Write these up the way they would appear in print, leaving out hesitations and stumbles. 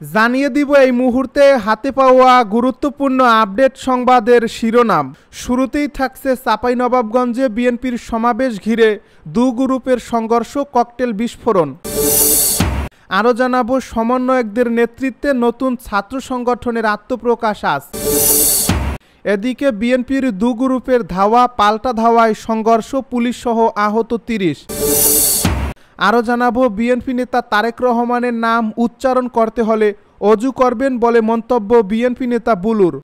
জানিয়ে দিব এই মুহূর্তে হাতে পাওয়া গুরুত্বপূর্ণ আপডেট সংবাদের শিরোনাম। শুরুতেই থাকছে চাঁপাইনবাবগঞ্জে বিএনপির সমাবেশ ঘিরে দু গ্রুপের সংঘর্ষ, ককটেল বিস্ফোরণ। আরও জানাবো সমন্বয়কদের নেতৃত্বে নতুন ছাত্র সংগঠনের আত্মপ্রকাশ আজ। এদিকে বিএনপির দু গ্রুপের ধাওয়া পাল্টা ধাওয়ায় সংঘর্ষ, পুলিশ সহ আহত ৩০। আরও জানাবো বিএনপি নেতা তারেক রহমানের নাম উচ্চারণ করতে হলে অজু করবেন বলে মন্তব্য বিএনপি নেতা বুলুর।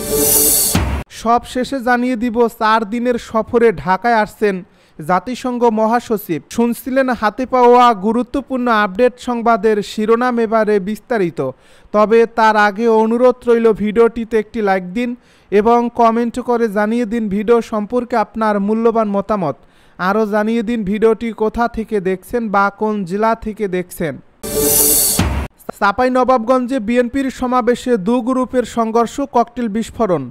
সব শেষে জানিয়ে দিব ৪ দিনের সফরে ঢাকায় আসছেন জাতিসংঘ মহাসচিব। শুনছিলেন হাতে পাওয়া গুরুত্বপূর্ণ আপডেট সংবাদের শিরোনাম, এবারে বিস্তারিত। তবে তার আগে অনুরোধ রইল ভিডিওটিতে একটি লাইক দিন এবং কমেন্ট করে জানিয়ে দিন ভিডিও সম্পর্কে আপনার মূল্যবান মতামত। আরও জানিয়ে দিন ভিডিওটি কোথা থেকে দেখছেন বা কোন জেলা থেকে দেখছেন। চাঁপাইনবাবগঞ্জে বিএনপির সমাবেশে দু গ্রুপের সংঘর্ষ, ককটেল বিস্ফোরণ।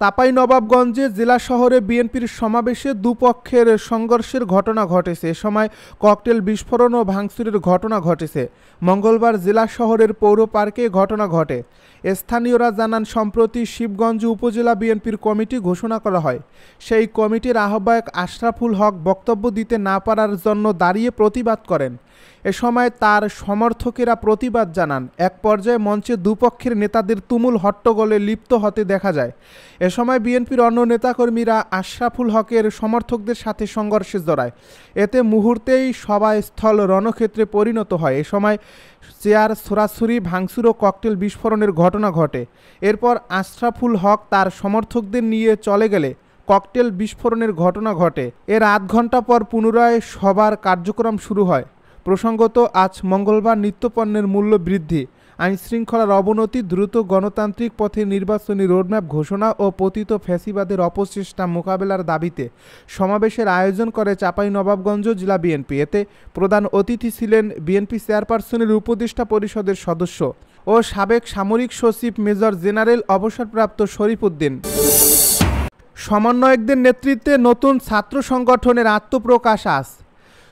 চাঁপাইনবাবগঞ্জে জেলা শহরে বিএনপির সমাবেশে দুপক্ষের সংঘর্ষের ঘটনা ঘটেছে। এ সময় ককটেল বিস্ফোরণ ও ভাঙচুরের ঘটনা ঘটেছে। মঙ্গলবার জেলা শহরের পৌর পার্কে ঘটনা ঘটে। স্থানীয়রা জানান, সম্প্রতি শিবগঞ্জ উপজেলা বিএনপির কমিটি ঘোষণা করা হয়। সেই কমিটির আহ্বায়ক আশরাফুল হক বক্তব্য দিতে না পারার জন্য দাঁড়িয়ে প্রতিবাদ করেন। এ সময় তার সমর্থকেরা প্রতিবাদ জানান। এক পর্যায়ে মঞ্চে দুপক্ষের নেতাদের তুমুল হট্টগোলে লিপ্ত হতে দেখা যায়। এ সময় বিএনপির অন্য নেতাকর্মীরা আশরাফুল হকের সমর্থকদের সাথে সংঘর্ষে জড়ায়। এতে মুহূর্তেই সভাস্থল রণক্ষেত্রে পরিণত হয়। এ সময় চেয়ার ছোড়াছুরি, ভাঙচুর ও ককটেল বিস্ফোরণের ঘটনা ঘটে। এরপর আশরাফুল হক তার সমর্থকদের নিয়ে চলে গেলে ককটেল বিস্ফোরণের ঘটনা ঘটে। এর আধ ঘন্টা পর পুনরায় সভার কার্যক্রম শুরু হয়। প্রসঙ্গত, আজ মঙ্গলবার নিত্যপণ্যের মূল্য বৃদ্ধি, আইনশৃঙ্খলার অবনতি, দ্রুত গণতান্ত্রিক পথে নির্বাচনী রোডম্যাপ ঘোষণা ও পতিত ফ্যাসিবাদের অপচেষ্টা মোকাবেলার দাবিতে সমাবেশের আয়োজন করে চাঁপাইনবাবগঞ্জ জেলা বিএনপি। এতে প্রধান অতিথি ছিলেন বিএনপি চেয়ারপারসনের উপদেষ্টা পরিষদের সদস্য ও সাবেক সামরিক সচিব মেজর জেনারেল অবসরপ্রাপ্ত শরীফ উদ্দিন। সমন্বয়কদের নেতৃত্বে নতুন ছাত্র সংগঠনের আত্মপ্রকাশ আজ।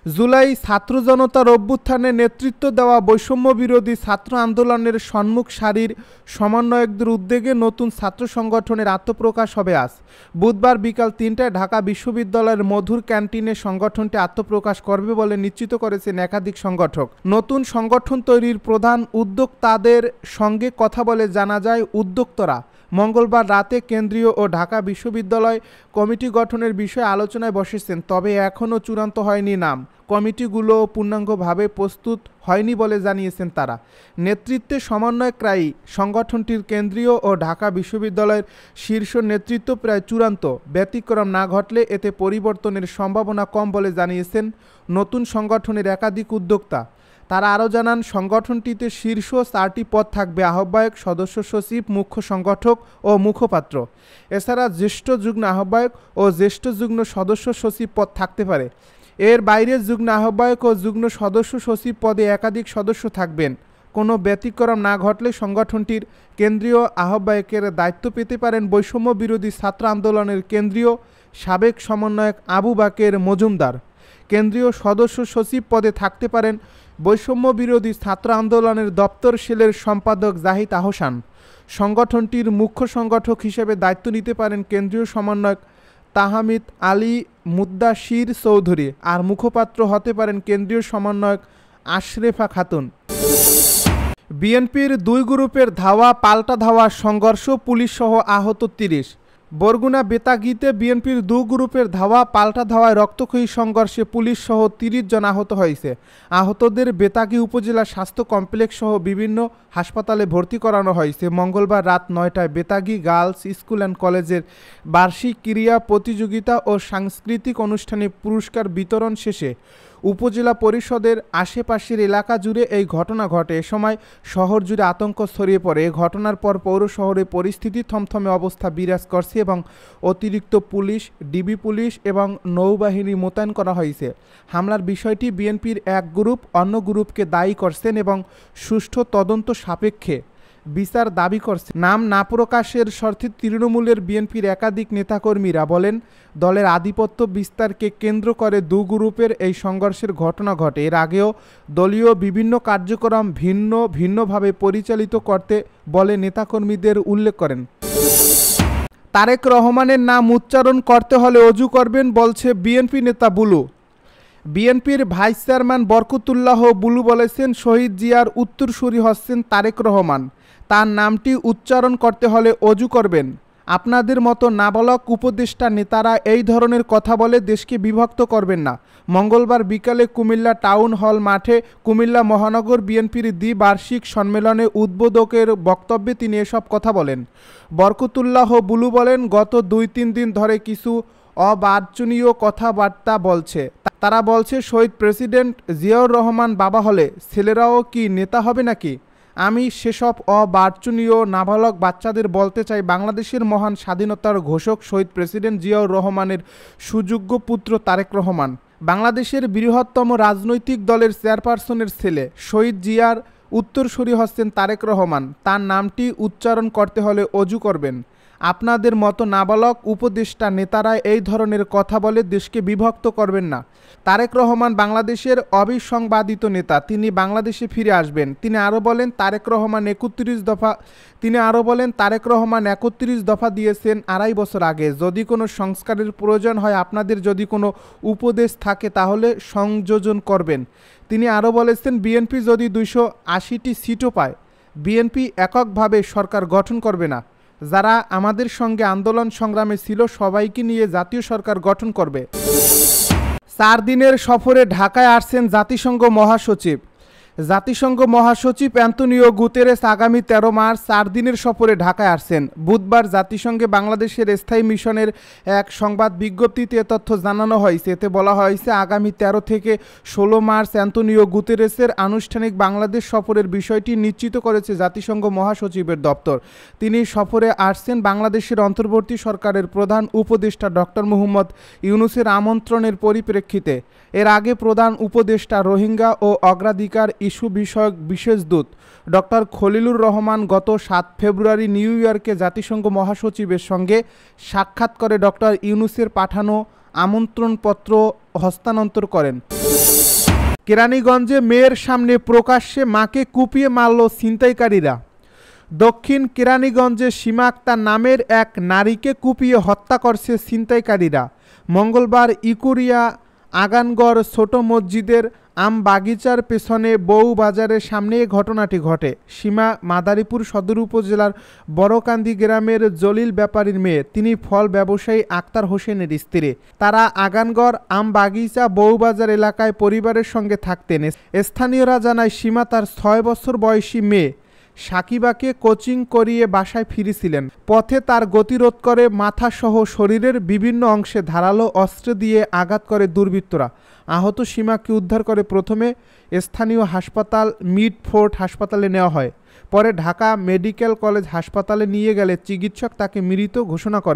জুলাই ছাত্র জনতার অভ্যুত্থানে নেতৃত্ব দেওয়া বৈষম্য বিরোধী ছাত্র আন্দোলনের সম্মুখ সারির সমন্বয়কদের উদ্যোগে নতুন ছাত্র সংগঠনের আত্মপ্রকাশ হবে আজ। বুধবার বিকাল ৩টায় ঢাকা বিশ্ববিদ্যালয়ের মধুর ক্যান্টিনে সংগঠনটি আত্মপ্রকাশ করবে বলে নিশ্চিত করেছেন একাধিক সংগঠক। নতুন সংগঠন তৈরির প্রধান উদ্যোক্তাদের সঙ্গে কথা বলে জানা যায়, উদ্যোক্তারা মঙ্গলবার রাতে কেন্দ্রীয় ও ঢাকা বিশ্ববিদ্যালয় কমিটি গঠনের বিষয়ে আলোচনায় বসেছেন। তবে এখনও চূড়ান্ত হয়নি নাম। কমিটিগুলো পূর্ণাঙ্গভাবে প্রস্তুত হয়নি বলে জানিয়েছেন তারা। নেতৃত্বে সমন্বয়করাই সংগঠনটির কেন্দ্রীয় ও ঢাকা বিশ্ববিদ্যালয়ের শীর্ষ নেতৃত্ব প্রায় চূড়ান্ত। ব্যতিক্রম না ঘটলে এতে পরিবর্তনের সম্ভাবনা কম বলে জানিয়েছেন নতুন সংগঠনের একাধিক উদ্যোক্তা। তারা আরও জানান, সংগঠনটিতে শীর্ষ 4টি পদ থাকবে: আহ্বায়ক, সদস্য সচিব, মুখ্য সংগঠক ও মুখপাত্র। এছাড়া জ্যেষ্ঠ যুগ্ম আহ্বায়ক ও জ্যেষ্ঠ যুগ্ম সদস্য সচিব পদ থাকতে পারে। এর বাইরে যুগ্ম আহ্বায়ক ও যুগ্ম সদস্য সচিব পদে একাধিক সদস্য থাকবেন। কোনো ব্যতিক্রম না ঘটলে সংগঠনটির কেন্দ্রীয় আহ্বায়কের দায়িত্ব পেতে পারেন বৈষম্য বিরোধী ছাত্র আন্দোলনের কেন্দ্রীয় সাবেক সমন্বয়ক আবু বাকের মজুমদার। কেন্দ্রীয় সদস্য সচিব পদে থাকতে পারেন বৈষম্য বিরোধী ছাত্র আন্দোলনের দপ্তর সেলের সম্পাদক জাহিদ আহসান। সংগঠনটির মুখ্য সংগঠক হিসেবে দায়িত্ব নিতে পারেন কেন্দ্রীয় সমন্বয়ক তাহমিদ আলী মুদ্দাশির চৌধুরী, আর মুখপাত্র হতে পারেন কেন্দ্রীয় সমন্বয়ক আশরেফা খাতুন। বিএনপির দুই গ্রুপের ধাওয়া পাল্টা ধাওয়া, সংঘর্ষ, পুলিশ সহ আহত ৩০। বরগুনা বেতাগীতে বিএনপির দু গ্রুপের ধাওয়া পাল্টা ধাওয়ায় রক্তক্ষয়ী সংঘর্ষে পুলিশ সহ ৩০ জন আহত হয়েছে। আহতদের বেতাগী উপজেলা স্বাস্থ্য কমপ্লেক্স সহ বিভিন্ন হাসপাতালে ভর্তি করানো হয়েছে। মঙ্গলবার রাত 9টায় বেতাগী গার্লস স্কুল অ্যান্ড কলেজের বার্ষিক ক্রীড়া প্রতিযোগিতা ও সাংস্কৃতিক অনুষ্ঠানে পুরস্কার বিতরণ শেষে উপজেলা পরিষদের আশেপাশের এলাকা জুড়ে এই ঘটনা ঘটে। এ সময় শহর জুড়ে আতঙ্ক ছড়িয়ে পড়ে। এ ঘটনার পর পৌর শহরে পরিস্থিতি থমথমে অবস্থা বিরাজ করছে এবং অতিরিক্ত পুলিশ, ডিবি পুলিশ এবং নৌবাহিনী মোতায়েন করা হয়েছে। হামলার বিষয়টি বিএনপির এক গ্রুপ অন্য গ্রুপকে দায়ী করছেন এবং সুষ্ঠু তদন্ত সাপেক্ষে বিচার দাবি করছে। নাম না প্রকাশের শর্তে তৃণমূলের বিএনপির একাধিক নেতাকর্মীরা বলেন, দলের আধিপত্য বিস্তারকে কেন্দ্র করে দু গ্রুপের এই সংঘর্ষের ঘটনা ঘটে। এর আগেও দলীয় বিভিন্ন কার্যক্রম ভিন্নভাবে পরিচালিত করতে বলে নেতাকর্মীদের উল্লেখ করেন। তারেক রহমানের নাম উচ্চারণ করতে হলে অজু করবেন বলছে বিএনপি নেতা বুলু। বিএনপির ভাইস চেয়ারম্যান বরকতুল্লাহ বুলু বলেছেন, শহীদ জিয়ার উত্তরসূরি হচ্ছেন তারেক রহমান, তার নামটি উচ্চারণ করতে হলে অজু করবেন। আপনাদের মতো নাবালক উপদেষ্টা নেতারা এই ধরনের কথা বলে দেশকে বিভক্ত করবেন না। মঙ্গলবার বিকালে কুমিল্লা টাউন হল মাঠে কুমিল্লা মহানগর বিএনপির দ্বিবার্ষিক সম্মেলনে উদ্বোধকের বক্তব্যে তিনি এসব কথা বলেন। বরকতুল্লাহ বুলু বলেন, গত 2-3 দিন ধরে কিছু অবাঞ্ছনীয় কথাবার্তা বলছে। তারা বলছে, শহীদ প্রেসিডেন্ট জিয়াউর রহমান বাবা হলে ছেলেরাও কি নেতা হবে নাকি? আমি সেসব অবাঞ্ছনীয় নাবালক বাচ্চাদের বলতে চাই, বাংলাদেশের মহান স্বাধীনতার ঘোষক শহীদ প্রেসিডেন্ট জিয়াউর রহমানের সুযোগ্য পুত্র তারেক রহমান বাংলাদেশের বৃহত্তম রাজনৈতিক দলের চেয়ারপারসনের ছেলে। শহীদ জিয়ার উত্তরসূরি হচ্ছেন তারেক রহমান, তার নামটি উচ্চারণ করতে হলে অজু করবেন। আপনাদের মতো নাবালক উপদেষ্টা নেতারা এই ধরনের কথা বলে দেশকে বিভক্ত করবেন না। তারেক রহমান বাংলাদেশের অবিসংবাদিত নেতা, তিনি বাংলাদেশে ফিরে আসবেন। তিনি আরও বলেন, তারেক রহমান 31 দফা দিয়েছেন 2.5 বছর আগে। যদি কোনো সংস্কারের প্রয়োজন হয়, আপনাদের যদি কোনো উপদেশ থাকে তাহলে সংযোজন করবেন। তিনি আরও বলেছেন, বিএনপি যদি 280টি সিটও পায়, বিএনপি এককভাবে সরকার গঠন করবে না। যারা আমাদের সঙ্গে আন্দোলন সংগ্রামে ছিল সবাইকে নিয়ে জাতীয় সরকার গঠন করবে। 4 দিনের সফরে ঢাকায় আসছেন জাতিসংঘ মহাসচিব। জাতিসংঘ মহাসচিব অ্যান্তোনিও গুতেরেস আগামী 13 মার্চ 4 দিনের সফরে ঢাকায় আসছেন। বুধবার জাতিসংঘে বাংলাদেশের স্থায়ী মিশনের এক সংবাদ বিজ্ঞপ্তিতে তথ্য জানানো হয়েছে। এতে বলা হয়েছে, আগামী 13 থেকে 16 মার্চ অ্যান্তোনিও গুতেরেসের আনুষ্ঠানিক বাংলাদেশ সফরের বিষয়টি নিশ্চিত করেছে জাতিসংঘ মহাসচিবের দপ্তর। তিনি সফরে আসছেন বাংলাদেশের অন্তর্বর্তী সরকারের প্রধান উপদেষ্টা ডক্টর মোহাম্মদ ইউনূসের আমন্ত্রণের পরিপ্রেক্ষিতে। এর আগে প্রধান উপদেষ্টা রোহিঙ্গা ও অগ্রাধিকার ইস্যু বিষয়ক বিশেষ দূত ডক্টর খলিলুর রহমান গত 7 ফেব্রুয়ারি নিউ ইয়র্কে জাতিসংঘ মহাসচিবের সঙ্গে সাক্ষাৎ করে ডক্টর ইউনূসের পাঠানো আমন্ত্রণপত্র হস্তান্তর করেন। কেরানীগঞ্জে মেয়ের সামনে প্রকাশ্যে মাকে কুপিয়ে মারল ছিনতাইকারীরা। দক্ষিণ কেরানীগঞ্জে সীমা আক্তার নামের এক নারীকে কুপিয়ে হত্যা করছে ছিনতাইকারীরা। মঙ্গলবার ইকুরিয়া আগানগড় ছোট মসজিদের আম বাগিচার পেছনে বউ বাজারের সামনে এ ঘটনাটি ঘটে। সীমা মাদারীপুর সদর উপজেলার বড়কান্দি গ্রামের জলিল ব্যাপারীর মেয়ে। তিনি ফল ব্যবসায়ী আক্তার হোসেনের স্ত্রী। তারা আগানগড় আম বাগিচা বউবাজার এলাকায় পরিবারের সঙ্গে থাকতেন। স্থানীয়রা জানায়, সীমা তার 6 বছর বয়সী মেয়ে সাকিবাকে কোচিং করিয়ে বাসায় ফিরেছিলেন। পথে তার গতিরোধ করে মাথাসহ শরীরের বিভিন্ন অংশে ধারালো অস্ত্র দিয়ে আঘাত করে দুর্বৃত্তরা। আহত সীমাকে উদ্ধার করে প্রথমে স্থানীয় হাসপাতাল মিডফোর্ড হাসপাতালে নেওয়া হয়। পরে ঢাকা মেডিকেল কলেজ হাসপাতালে নিয়ে গেলে চিকিৎসক তাকে মৃত ঘোষণা করে।